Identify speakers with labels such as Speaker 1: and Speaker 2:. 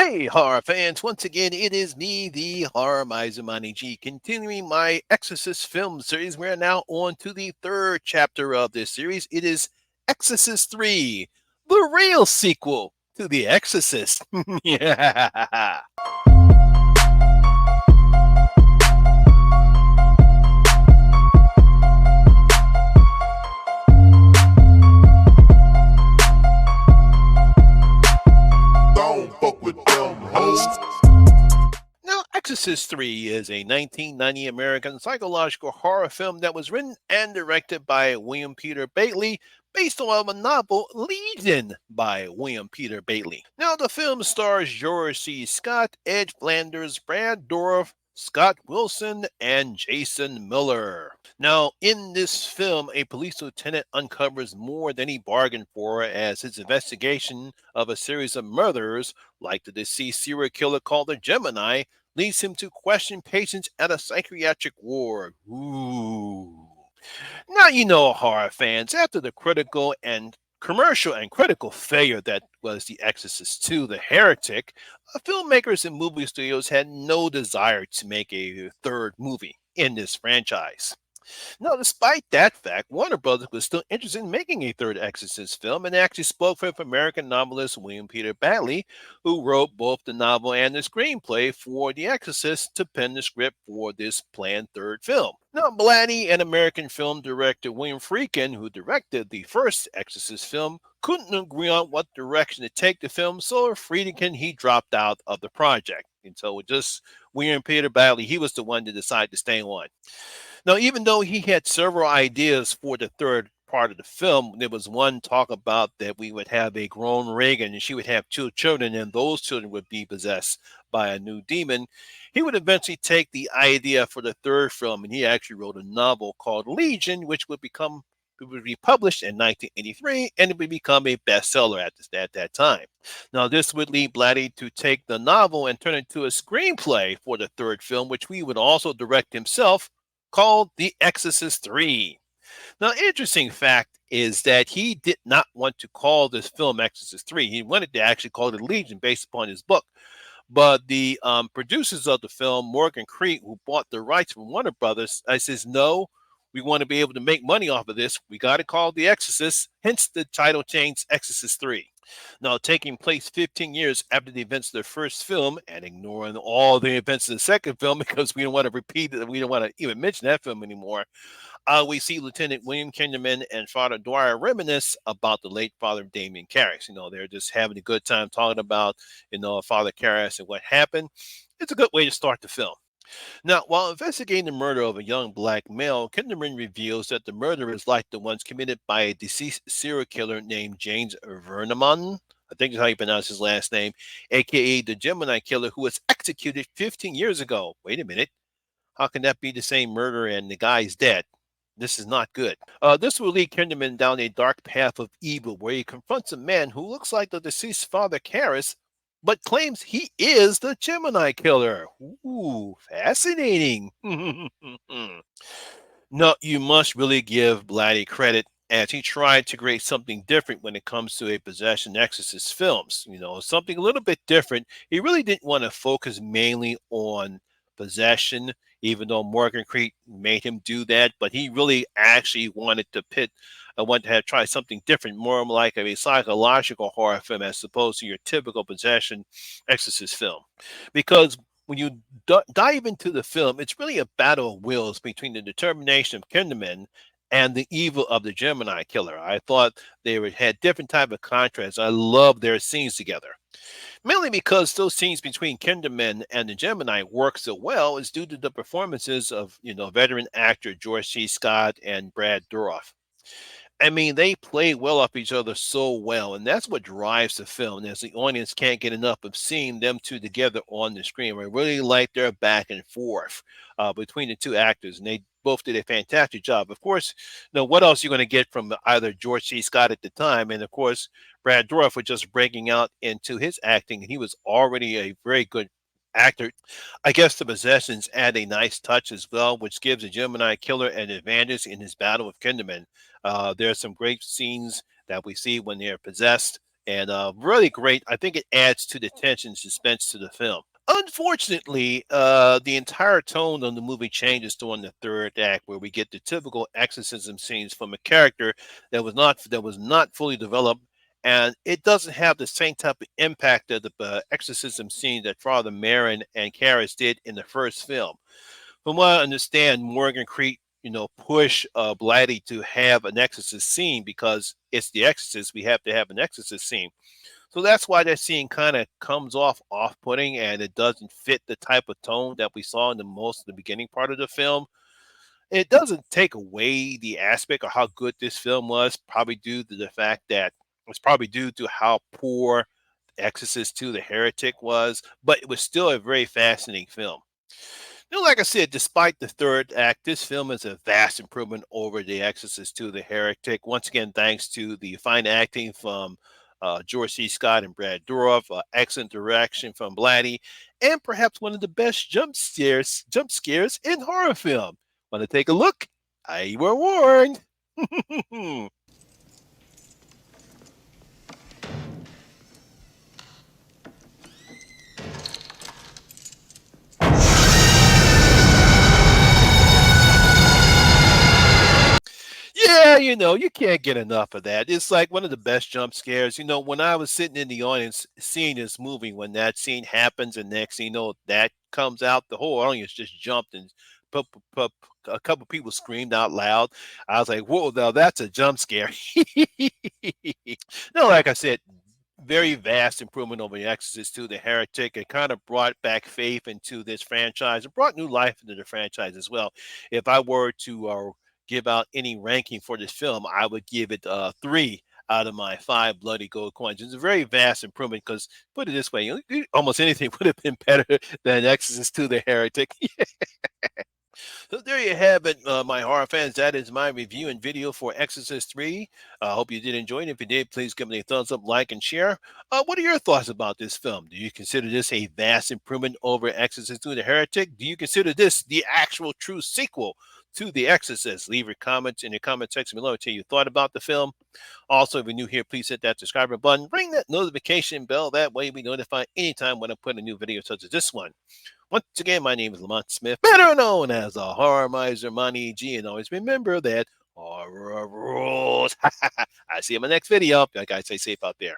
Speaker 1: Hey, horror fans! Once again, it is me, the Horror Miser Monty G, continuing my Exorcist film series. We're now on to the third chapter of this series. It is Exorcist III, the real sequel to The Exorcist. Yeah.
Speaker 2: Don't fuck with them hoes.
Speaker 1: Now, Exorcist III is a 1990 American psychological horror film that was written and directed by William Peter Blatty, based on a novel Legion by William Peter Blatty. Now, the film stars George C. Scott, Ed Flanders, Brad Dourif, Scott Wilson, and Jason Miller. Now, in this film, a police lieutenant uncovers more than he bargained for as his investigation of a series of murders, like the deceased serial killer called the Gemini, leads him to question patients at a psychiatric ward. Ooh. Now, horror fans, after the critical and commercial and critical failure that was The Exorcist II, The Heretic, filmmakers and movie studios had no desire to make a third movie in this franchise. Now, despite that fact, Warner Brothers was still interested in making a third Exorcist film and actually spoke with American novelist William Peter Blatty, who wrote both the novel and the screenplay for The Exorcist, to pen the script for this planned third film. Now, Blatty and American film director William Friedkin, who directed the first Exorcist film, couldn't agree on what direction to take the film, so Friedkin, he dropped out of the project. And so just William Peter Blatty, he was the one to decide to stay on. Now, even though he had several ideas for the third part of the film, there was one talk about that we would have a grown Reagan and she would have two children, and those children would be possessed by a new demon. He would eventually take the idea for the third film, and he actually wrote a novel called Legion, which would be published in 1983, and it would become a bestseller at that time. Now, this would lead Blatty to take the novel and turn it into a screenplay for the third film, which we would also direct himself, called The Exorcist III. Now, interesting fact is that he did not want to call this film Exorcist III. He wanted to actually call it Legion based upon his book. But the producers of the film, Morgan Creek, who bought the rights from Warner Brothers, I says, no, we want to be able to make money off of this. We got to call The Exorcist, hence the title change, Exorcist III. Now, taking place 15 years after the events of the first film and ignoring all the events of the second film because we don't want to repeat it, we don't want to even mention that film anymore, we see Lieutenant William Kinderman and Father Dwyer reminisce about the late Father Damien Karras. They're just having a good time talking about, Father Karras and what happened. It's a good way to start the film. Now, while investigating the murder of a young black male, Kinderman reveals that the murder is like the ones committed by a deceased serial killer named James Verneman. I think that's how you pronounce his last name, aka the Gemini killer who was executed 15 years ago. Wait a minute. How can that be the same murder and the guy's dead? This is not good. This will lead Kinderman down a dark path of evil where he confronts a man who looks like the deceased Father Karras, but claims he is the Gemini killer. Ooh, fascinating. No, you must really give Blatty credit as he tried to create something different when it comes to a possession exorcist films. Something a little bit different. He really didn't want to focus mainly on possession, even though Morgan Creek made him do that. But he really actually wanted to wanted to have try something different, more like a psychological horror film as opposed to your typical possession exorcist film. Because when you dive into the film, it's really a battle of wills between the determination of Kinderman and the evil of the Gemini killer. I thought had different type of contrasts. I love their scenes together. Mainly because those scenes between Kinderman and the Gemini work so well is due to the performances of, veteran actor George C. Scott and Brad Dourif. I mean, they play well off each other so well, and that's what drives the film. As the audience can't get enough of seeing them two together on the screen. I really like their back and forth between the two actors, and they both did a fantastic job. Of course, what else are you going to get from either George C. Scott at the time, and of course, Brad Dourif was just breaking out into his acting, and he was already a very good actor. I guess the possessions add a nice touch as well, which gives the Gemini killer an advantage in his battle with Kinderman. There are some great scenes that we see when they're possessed, and really great. I think it adds to the tension and suspense to the film. Unfortunately, the entire tone of the movie changes during the third act, where we get the typical exorcism scenes from a character that was not fully developed, and it doesn't have the same type of impact of the exorcism scene that Father Marin and Karras did in the first film. From what I understand, Morgan Creek, push Blatty to have an exorcist scene because it's the exorcist. We have to have an exorcist scene. So that's why that scene kind of comes off-putting, and it doesn't fit the type of tone that we saw in the beginning part of the film. It doesn't take away the aspect of how good this film was, probably due to the fact that it's probably due to how poor Exorcist II: The Heretic was, but it was still a very fascinating film. Like I said, despite the third act, this film is a vast improvement over The Exorcist II: The Heretic. Once again, thanks to the fine acting from George C. Scott and Brad Dourif, excellent direction from Blatty, and perhaps one of the best jump scares in horror film. Want to take a look? I were warned. Yeah, you can't get enough of that. It's like one of the best jump scares. When I was sitting in the audience seeing this movie, when that scene happens, and next thing you know, that comes out, the whole audience just jumped and a couple people screamed out loud. I was like, "Whoa, now that's a jump scare." No, like I said, very vast improvement over The Exorcist II: The Heretic. It kind of brought back faith into this franchise. It brought new life into the franchise as well. If I were to give out any ranking for this film, I would give it 3 out of my 5 bloody gold coins. It's a very vast improvement because, put it this way, almost anything would have been better than Exorcist II: The Heretic. So there you have it, my horror fans. That is my review and video for Exorcist 3. I hope you did enjoy it. If you did, please give me a thumbs up, like, and share. What are your thoughts about this film? Do you consider this a vast improvement over Exorcist II: The Heretic? Do you consider this the actual true sequel to The Exorcist? Leave your comments in the comment section below. Tell you thought about the film. Also, if you're new here, please hit that subscribe button. Ring that notification bell. That way, we notify anytime when I put a new video such as this one. Once again, my name is Lamont Smith, better known as the Horror Miser Monty G, and always remember that horror rules. I see you in my next video. You guys stay safe out there.